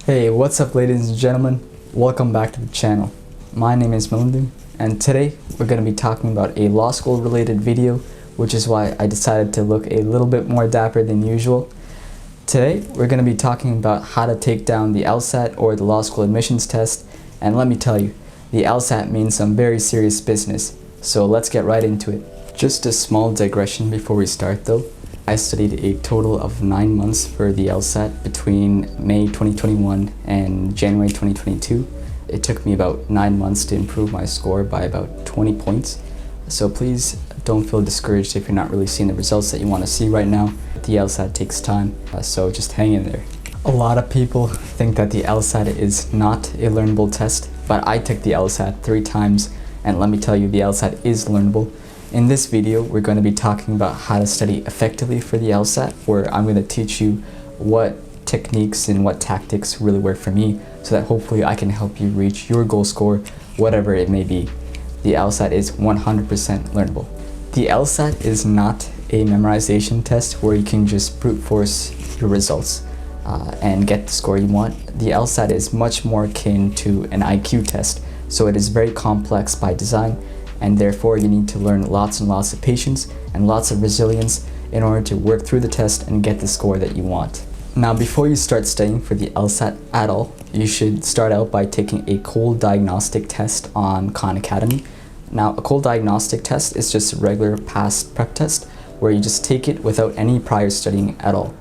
Hey, what's up ladies and gentlemen? Welcome back to the channel. My name is Melindu, and today we're going to be talking about a law school related video, which is why I decided to look a little bit more dapper than usual. Today we're going to be talking about how to take down the LSAT or the law school admissions test, and let me tell you, the LSAT means some very serious business, so let's get right into it. Just a small digression before we start though. I studied a total of 9 months for the LSAT between May 2021 and January 2022. It took me about 9 months to improve my score by about 20 points. So please don't feel discouraged if you're not really seeing the results that you want to see right now. The LSAT takes time, so just hang in there. A lot of people think that the LSAT is not a learnable test, but I took the LSAT 3 times, and let me tell you, the LSAT is learnable. In this video, we're going to be talking about how to study effectively for the LSAT, where I'm going to teach you what techniques and what tactics really work for me, so that hopefully I can help you reach your goal score, whatever it may be. The LSAT is 100% learnable. The LSAT is not a memorization test where you can just brute force your results and get the score you want. The LSAT is much more akin to an IQ test, so it is very complex by design, and therefore you need to learn lots and lots of patience and lots of resilience in order to work through the test and get the score that you want. Now, before you start studying for the LSAT at all, you should start out by taking a cold diagnostic test on Khan Academy. Now, a cold diagnostic test is just a regular past prep test where you just take it without any prior studying at all.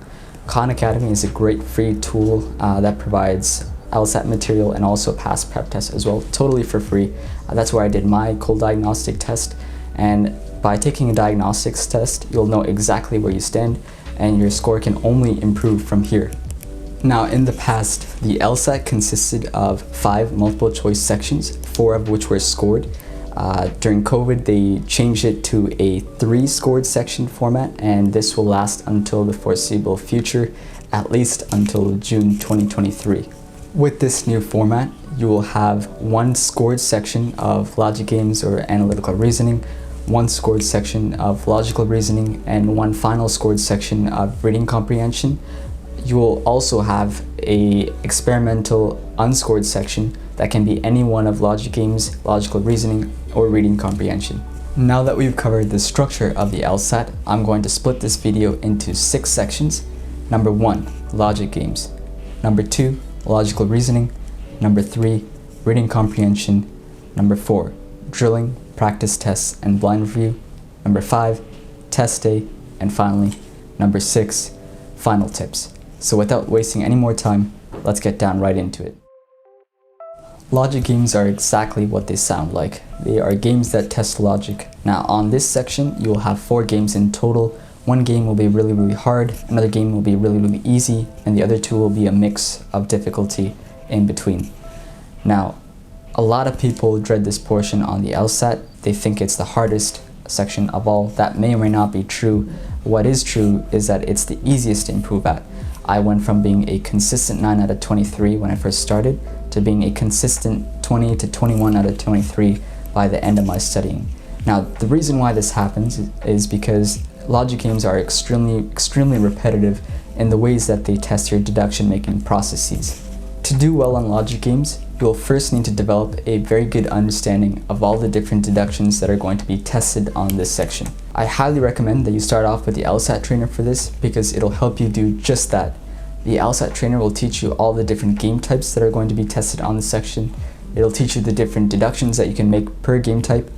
Khan Academy is a great free tool that provides LSAT material and also past prep tests as well, totally for free. That's where I did my cold diagnostic test, and by taking a diagnostics test, you'll know exactly where you stand and your score can only improve from here. Now, in the past, the LSAT consisted of 5 multiple choice sections, 4 of which were scored. During COVID, they changed it to a 3 scored section format, and this will last until the foreseeable future, at least until June 2023. With this new format, you will have 1 scored section of logic games or analytical reasoning, 1 scored section of logical reasoning, and 1 final scored section of reading comprehension. You will also have a experimental unscored section that can be any one of logic games, logical reasoning, or reading comprehension. Now that we've covered the structure of the LSAT, I'm going to split this video into 6 sections. Number 1, logic games. Number 2, logical reasoning. Number 3, reading comprehension. Number 4, drilling, practice tests, and blind review. Number 5, test day. And finally, number 6, final tips. So without wasting any more time, let's get down right into it. Logic games are exactly what they sound like. They are games that test logic. Now, on this section, you will have 4 games in total. 1 game will be really hard, another game will be really easy, and the other 2 will be a mix of difficulty in between. Now, a lot of people dread this portion on the LSAT. They think it's the hardest section of all. That may or may not be true. What is true is that it's the easiest to improve at. I went from being a consistent 9 out of 23 when I first started to being a consistent 20 to 21 out of 23 by the end of my studying. Now, the reason why this happens is because logic games are extremely repetitive in the ways that they test your deduction making processes. To do well on logic games, you'll first need to develop a very good understanding of all the different deductions that are going to be tested on this section. I highly recommend that you start off with the LSAT trainer for this because it'll help you do just that. The LSAT trainer will teach you all the different game types that are going to be tested on this section. It'll teach you the different deductions that you can make per game type,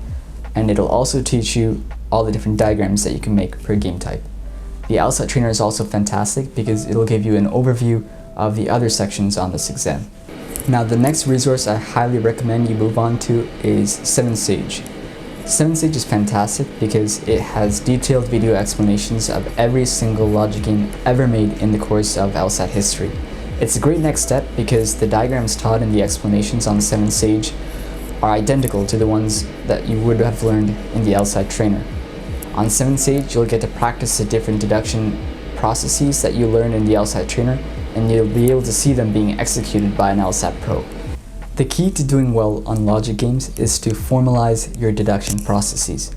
and it'll also teach you all the different diagrams that you can make per game type. The LSAT trainer is also fantastic because it'll give you an overview of the other sections on this exam. Now, the next resource I highly recommend you move on to is 7 Sage. 7 Sage is fantastic because it has detailed video explanations of every single logic game ever made in the course of LSAT history. It's a great next step because the diagrams taught in the explanations on 7 Sage are identical to the ones that you would have learned in the LSAT trainer. On 7 Sage, you'll get to practice the different deduction processes that you learned in the LSAT trainer, and you'll be able to see them being executed by an LSAT pro. The key to doing well on logic games is to formalize your deduction processes.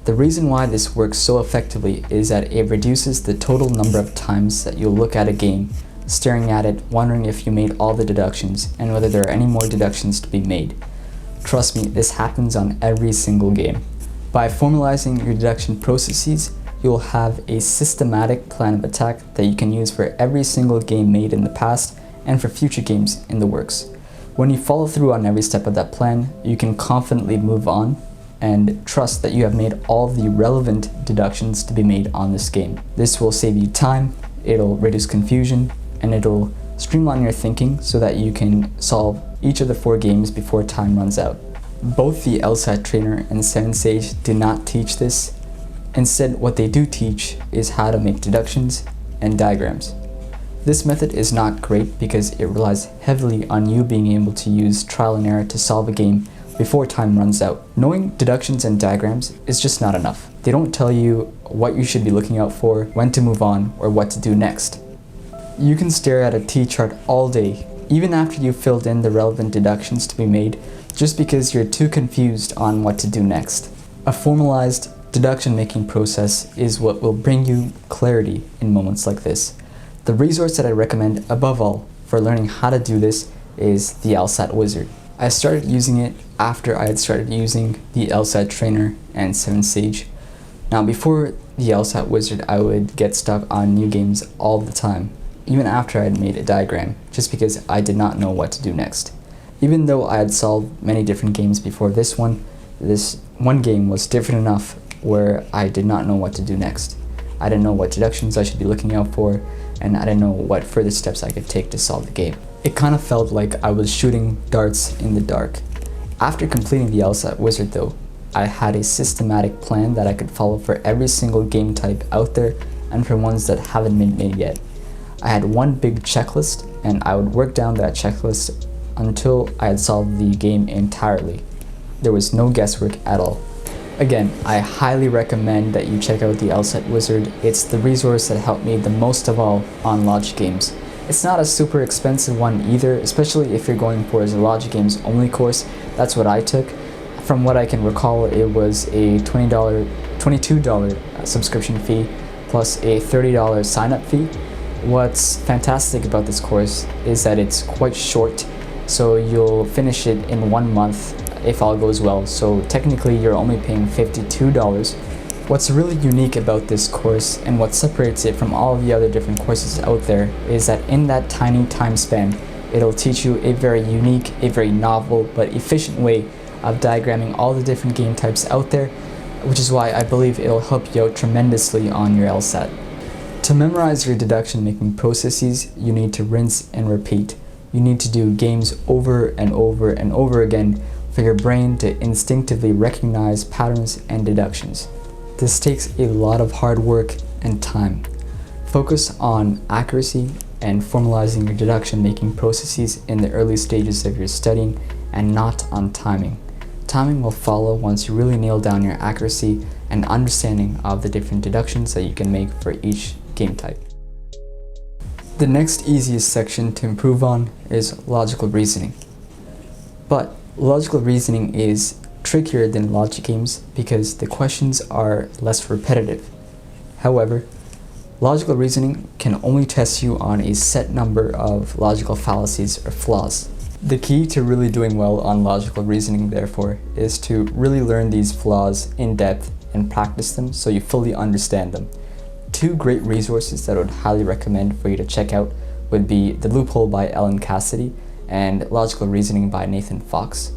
The reason why this works so effectively is that it reduces the total number of times that you'll look at a game staring at it, wondering if you made all the deductions and whether there are any more deductions to be made. Trust me, this happens on every single game. By formalizing your deduction processes, you will have a systematic plan of attack that you can use for every single game made in the past and for future games in the works. When you follow through on every step of that plan, you can confidently move on and trust that you have made all the relevant deductions to be made on this game. This will save you time, it'll reduce confusion, and it'll streamline your thinking so that you can solve each of the 4 games before time runs out. Both the LSAT trainer and 7 Sage do not teach this. Instead, what they do teach is how to make deductions and diagrams. This method is not great because it relies heavily on you being able to use trial and error to solve a game before time runs out. Knowing deductions and diagrams is just not enough. They don't tell you what you should be looking out for, when to move on, or what to do next. You can stare at a T-chart all day, even after you've filled in the relevant deductions to be made, just because you're too confused on what to do next. A formalized deduction making process is what will bring you clarity in moments like this. The resource that I recommend above all for learning how to do this is the LSAT Wizard. I started using it after I had started using the LSAT Trainer and 7 Sage. Now before the LSAT Wizard, I would get stuck on new games all the time, even after I had made a diagram, just because I did not know what to do next. Even though I had solved many different games before this one game was different enough where I did not know what to do next. I didn't know what deductions I should be looking out for, and I didn't know what further steps I could take to solve the game. It kind of felt like I was shooting darts in the dark. After completing the LSAT Wizard though, I had a systematic plan that I could follow for every single game type out there and for ones that haven't been made yet. I had one big checklist, and I would work down that checklist until I had solved the game entirely. There was no guesswork at all. Again, I highly recommend that you check out the LSAT Wizard. It's the resource that helped me the most of all on logic games. It's not a super expensive one either, especially if you're going for a logic games only course. That's what I took. From what I can recall, it was a $22 subscription fee plus a $30 sign-up fee. What's fantastic about this course is that it's quite short, so you'll finish it in 1 month if all goes well, so technically you're only paying $52. What's really unique about this course and what separates it from all of the other different courses out there is that in that tiny time span, it'll teach you a very unique, a very novel but efficient way of diagramming all the different game types out there, which is why I believe it'll help you out tremendously on your LSAT. To memorize your deduction making processes, you need to rinse and repeat. You need to do games over and over and over again for your brain to instinctively recognize patterns and deductions. This takes a lot of hard work and time. Focus on accuracy and formalizing your deduction making processes in the early stages of your studying and not on timing. Timing will follow once you really nail down your accuracy and understanding of the different deductions that you can make for each game type. The next easiest section to improve on is logical reasoning. But logical reasoning is trickier than logic games because the questions are less repetitive. However, logical reasoning can only test you on a set number of logical fallacies or flaws. The key to really doing well on logical reasoning, therefore, is to really learn these flaws in depth and practice them so you fully understand them. 2 great resources that I would highly recommend for you to check out would be The Loophole by Ellen Cassidy and Logical Reasoning by Nathan Fox.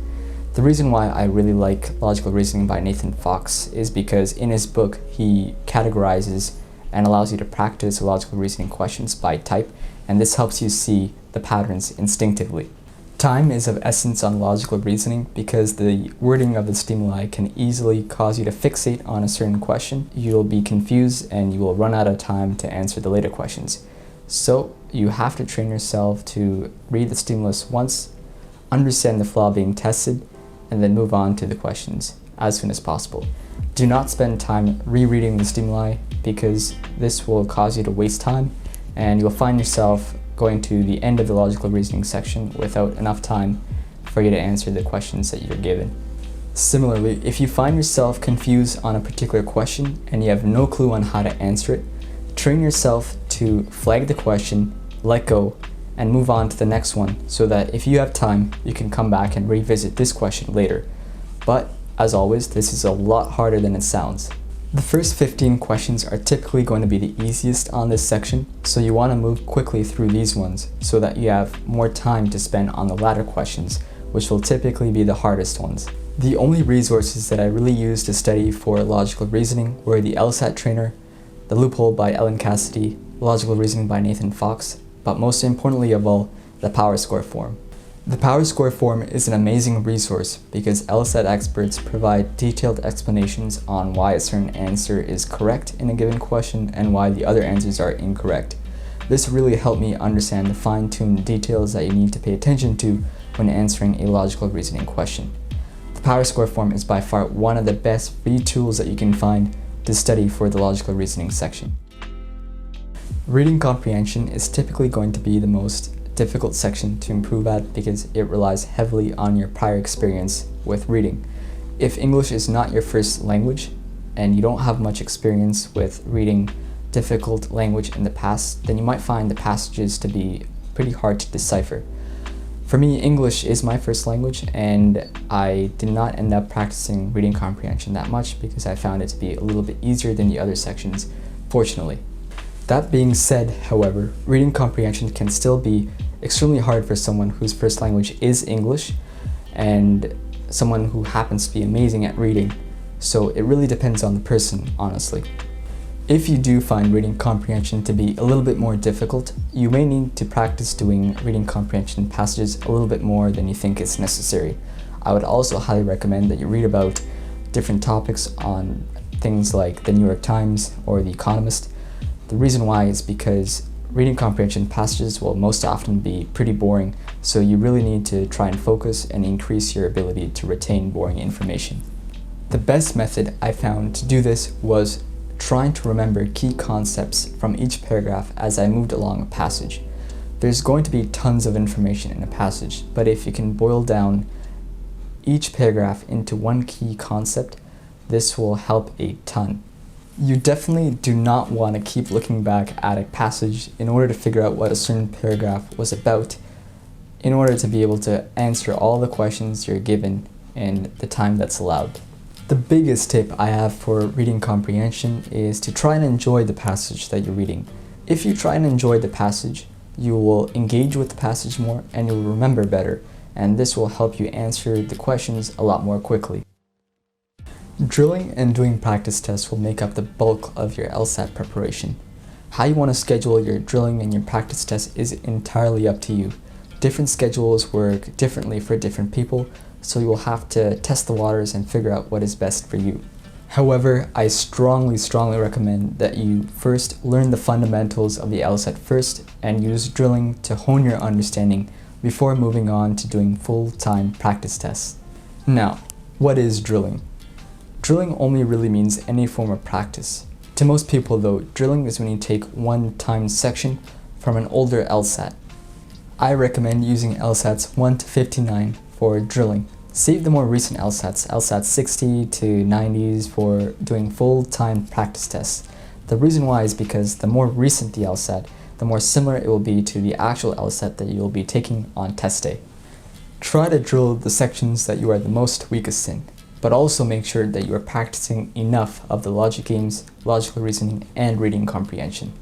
The reason why I really like Logical Reasoning by Nathan Fox is because in his book he categorizes and allows you to practice logical reasoning questions by type, and this helps you see the patterns instinctively. Time is of essence on logical reasoning because the wording of the stimuli can easily cause you to fixate on a certain question. You'll be confused and you will run out of time to answer the later questions. So you have to train yourself to read the stimulus once, understand the flaw being tested, and then move on to the questions as soon as possible. Do not spend time rereading the stimuli because this will cause you to waste time and you'll find yourself going to the end of the logical reasoning section without enough time for you to answer the questions that you're given. Similarly, if you find yourself confused on a particular question and you have no clue on how to answer it, train yourself to flag the question, let go, and move on to the next one so that if you have time, you can come back and revisit this question later. But as always, this is a lot harder than it sounds. The first 15 questions are typically going to be the easiest on this section, so you want to move quickly through these ones so that you have more time to spend on the latter questions, which will typically be the hardest ones. The only resources that I really used to study for logical reasoning were the LSAT Trainer, The Loophole by Ellen Cassidy, Logical Reasoning by Nathan Fox, but most importantly of all, the Power Score form. The Power Score form is an amazing resource because LSAT experts provide detailed explanations on why a certain answer is correct in a given question and why the other answers are incorrect. This really helped me understand the fine-tuned details that you need to pay attention to when answering a logical reasoning question. The Power Score form is by far one of the best free tools that you can find to study for the logical reasoning section. Reading comprehension is typically going to be the most difficult section to improve at because it relies heavily on your prior experience with reading. If English is not your first language and you don't have much experience with reading difficult language in the past, then you might find the passages to be pretty hard to decipher. For me, English is my first language and I did not end up practicing reading comprehension that much because I found it to be a little bit easier than the other sections, fortunately. That being said, however, reading comprehension can still be extremely hard for someone whose first language is English and someone who happens to be amazing at reading, so it really depends on the person, honestly. If you do find reading comprehension to be a little bit more difficult, you may need to practice doing reading comprehension passages a little bit more than you think is necessary. I would also highly recommend that you read about different topics on things like the New York Times or The Economist. The reason why is because reading comprehension passages will most often be pretty boring, so you really need to try and focus and increase your ability to retain boring information. The best method I found to do this was trying to remember key concepts from each paragraph as I moved along a passage. There's going to be tons of information in a passage, but if you can boil down each paragraph into one key concept, this will help a ton. You definitely do not want to keep looking back at a passage in order to figure out what a certain paragraph was about in order to be able to answer all the questions you're given in the time that's allowed. The biggest tip I have for reading comprehension is to try and enjoy the passage that you're reading. If you try and enjoy the passage, you will engage with the passage more and you'll remember better, and this will help you answer the questions a lot more quickly. Drilling and doing practice tests will make up the bulk of your LSAT preparation. How you want to schedule your drilling and your practice tests is entirely up to you. Different schedules work differently for different people, so you will have to test the waters and figure out what is best for you. However, I strongly recommend that you first learn the fundamentals of the LSAT first and use drilling to hone your understanding before moving on to doing full-time practice tests. Now, what is drilling? Drilling only really means any form of practice. To most people though, drilling is when you take one timed section from an older LSAT. I recommend using LSATs 1 to 59 for drilling. Save the more recent LSATs, LSAT 60 to 90s for doing full-time practice tests. The reason why is because the more recent the LSAT, the more similar it will be to the actual LSAT that you will be taking on test day. Try to drill the sections that you are the most weakest in, but also make sure that you are practicing enough of the logic games, logical reasoning, and reading comprehension.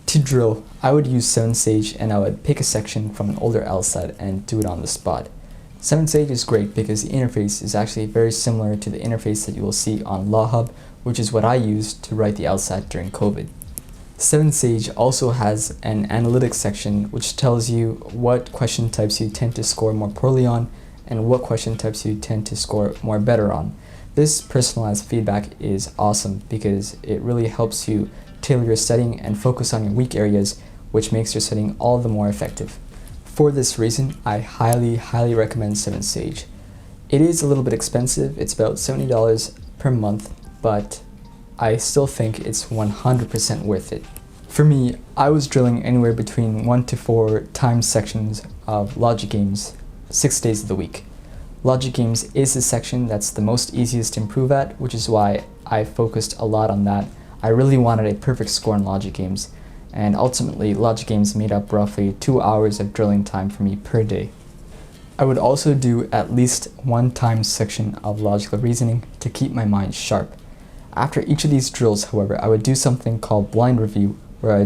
To drill, I would use 7Sage and I would pick a section from an older LSAT and do it on the spot. 7Sage is great because the interface is actually very similar to the interface that you will see on LawHub, which is what I used to write the LSAT during COVID. 7Sage also has an analytics section which tells you what question types you tend to score more poorly on and what question types you tend to score more better on. This personalized feedback is awesome because it really helps you tailor your studying and focus on your weak areas, which makes your studying all the more effective. For this reason, I highly recommend 7Sage. It is a little bit expensive, it's about $70 per month, but I still think it's 100% worth it. For me, I was drilling anywhere between 1 to 4 time sections of logic games 6 days of the week. Logic games is the section that's the most easiest to improve at, which is why I focused a lot on that. I really wanted a perfect score in logic games, and ultimately logic games made up roughly 2 hours of drilling time for me per day. I would also do at least one time section of logical reasoning to keep my mind sharp. After each of these drills, however, I would do something called blind review, where I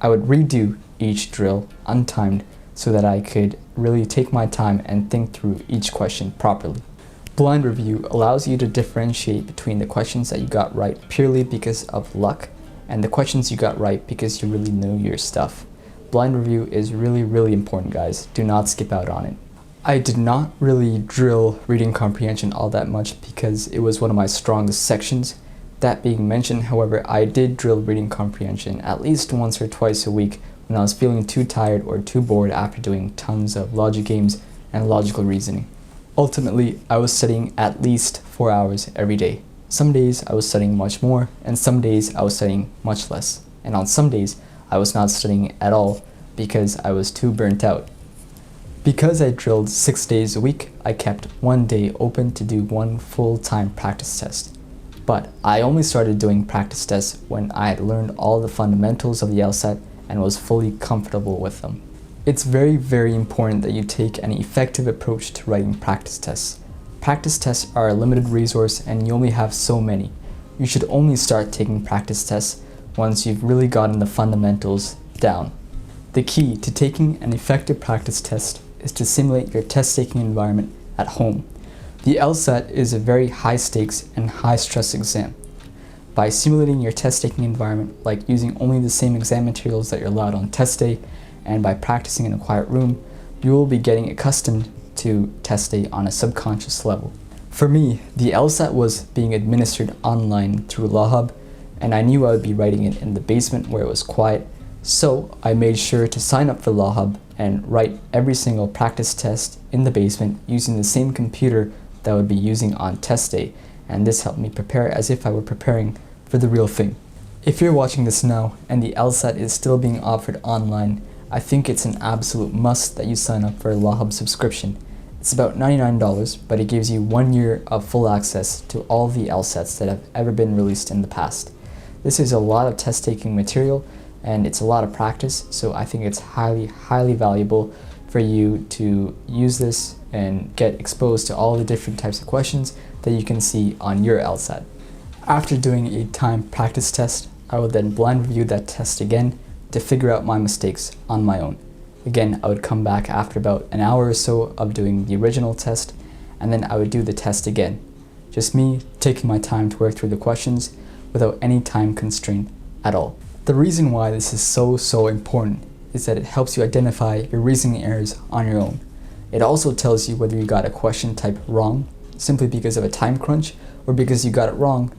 would redo each drill untimed so that I could really take my time and think through each question properly. Blind review allows you to differentiate between the questions that you got right purely because of luck and the questions you got right because you really know your stuff. Blind review is really important, guys. Do not skip out on it. I did not really drill reading comprehension all that much because it was one of my strongest sections. That being mentioned, however, I did drill reading comprehension at least once or twice a week when I was feeling too tired or too bored after doing tons of logic games and logical reasoning. Ultimately, I was studying at least 4 hours every day. Some days I was studying much more, and some days I was studying much less. And on some days, I was not studying at all because I was too burnt out. Because I drilled 6 days a week, I kept one day open to do one full-time practice test. But I only started doing practice tests when I had learned all the fundamentals of the LSAT and was fully comfortable with them. It's very important that you take an effective approach to writing practice tests. Practice tests are a limited resource and you only have so many. You should only start taking practice tests once you've really gotten the fundamentals down. The key to taking an effective practice test is to simulate your test-taking environment at home. The LSAT is a very high stakes and high stress exam. By simulating your test-taking environment, like using only the same exam materials that you're allowed on test day, and by practicing in a quiet room, you will be getting accustomed to test day on a subconscious level. For me, the LSAT was being administered online through LawHub, and I knew I would be writing it in the basement where it was quiet, so I made sure to sign up for LawHub and write every single practice test in the basement using the same computer that I would be using on test day, and this helped me prepare as if I were preparing for the real thing. If you're watching this now and the LSAT is still being offered online, I think it's an absolute must that you sign up for a LawHub subscription. It's about $99, but it gives you 1 year of full access to all the LSATs that have ever been released in the past. This is a lot of test-taking material and it's a lot of practice, so I think it's highly valuable for you to use this and get exposed to all the different types of questions that you can see on your LSAT. After doing a timed practice test, I would then blind review that test again to figure out my mistakes on my own. Again, I would come back after about an hour or so of doing the original test, and then I would do the test again. Just me taking my time to work through the questions without any time constraint at all. The reason why this is so important is that it helps you identify your reasoning errors on your own. It also tells you whether you got a question type wrong simply because of a time crunch or because you got it wrong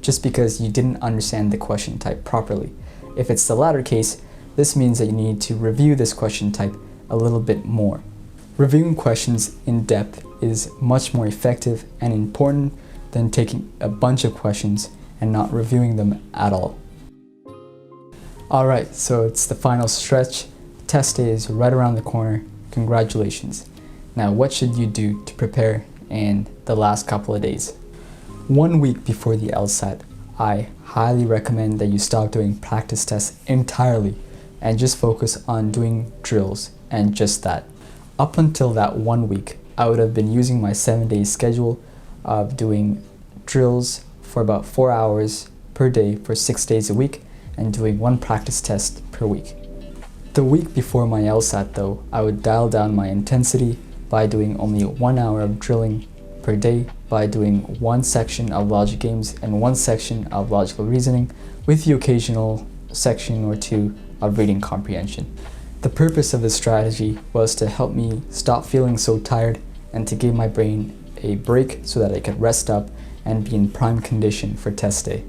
just because you didn't understand the question type properly. If it's the latter case, this means that you need to review this question type a little bit more. Reviewing questions in depth is much more effective and important than taking a bunch of questions and not reviewing them at all. Alright, so it's the final stretch. Test day is right around the corner. Congratulations. Now, what should you do to prepare in the last couple of days? 1 week before the LSAT, I highly recommend that you stop doing practice tests entirely and just focus on doing drills and just that. Up until that 1 week, I would have been using my 7-day schedule of doing drills for about 4 hours per day for 6 days a week and doing one practice test per week. The week before my LSAT though, I would dial down my intensity by doing only 1 hour of drilling per day, by doing one section of logic games and one section of logical reasoning with the occasional section or two of reading comprehension. The purpose of this strategy was to help me stop feeling so tired and to give my brain a break so that I could rest up and be in prime condition for test day.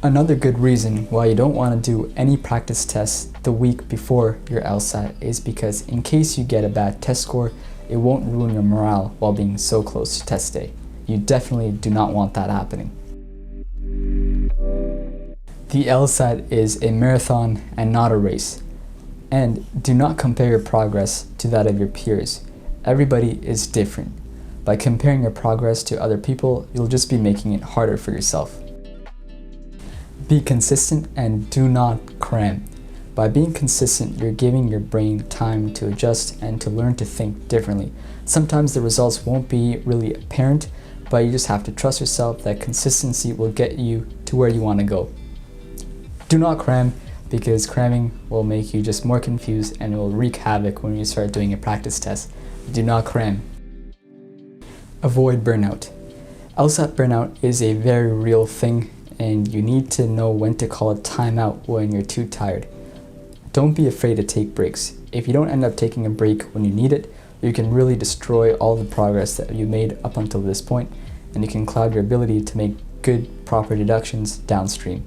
Another good reason why you don't want to do any practice tests the week before your LSAT is because in case you get a bad test score, it won't ruin your morale while being so close to test day. You definitely do not want that happening. The LSAT is a marathon and not a race. And do not compare your progress to that of your peers. Everybody is different. By comparing your progress to other people, you'll just be making it harder for yourself. Be consistent and do not cram. By being consistent, you're giving your brain time to adjust and to learn to think differently. Sometimes the results won't be really apparent, but you just have to trust yourself that consistency will get you to where you want to go. Do not cram, because cramming will make you just more confused and it will wreak havoc when you start doing a practice test. Do not cram. Avoid burnout. LSAT burnout is a very real thing, and you need to know when to call a timeout when you're too tired. Don't be afraid to take breaks. If you don't end up taking a break when you need it, you can really destroy all the progress that you made up until this point, and you can cloud your ability to make good, proper deductions downstream.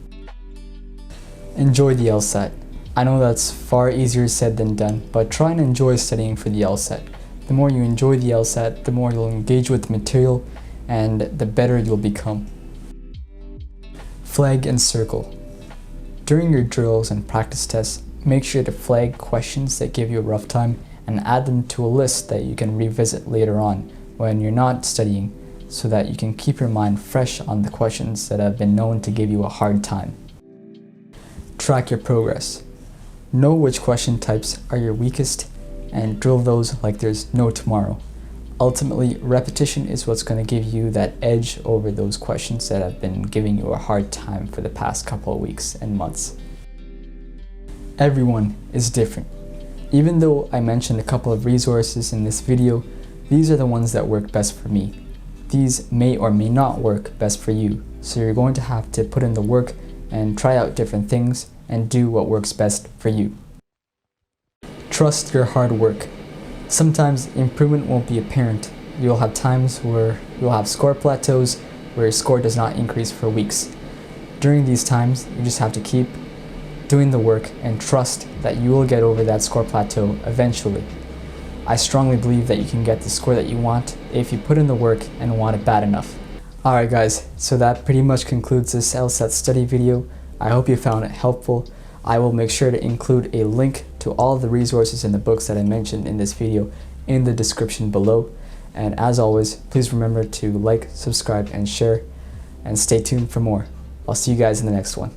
Enjoy the LSAT. I know that's far easier said than done, but try and enjoy studying for the LSAT. The more you enjoy the LSAT, the more you'll engage with the material, and the better you'll become. Flag and circle. During your drills and practice tests, make sure to flag questions that give you a rough time and add them to a list that you can revisit later on when you're not studying, so that you can keep your mind fresh on the questions that have been known to give you a hard time. Track your progress. Know which question types are your weakest and drill those like there's no tomorrow. Ultimately, repetition is what's going to give you that edge over those questions that have been giving you a hard time for the past couple of weeks and months. Everyone is different. Even though I mentioned a couple of resources in this video, these are the ones that work best for me. These may or may not work best for you, so you're going to have to put in the work and try out different things and do what works best for you. Trust your hard work. Sometimes improvement won't be apparent. You'll have times where you'll have score plateaus where your score does not increase for weeks. During these times, you just have to keep doing the work and trust that you will get over that score plateau eventually. I strongly believe that you can get the score that you want if you put in the work and want it bad enough. Alright guys, so that pretty much concludes this LSAT study video. I hope you found it helpful. I will make sure to include a link to all of the resources and the books that I mentioned in this video in the description below. And as always, please remember to like, subscribe, and share, and stay tuned for more. I'll see you guys in the next one.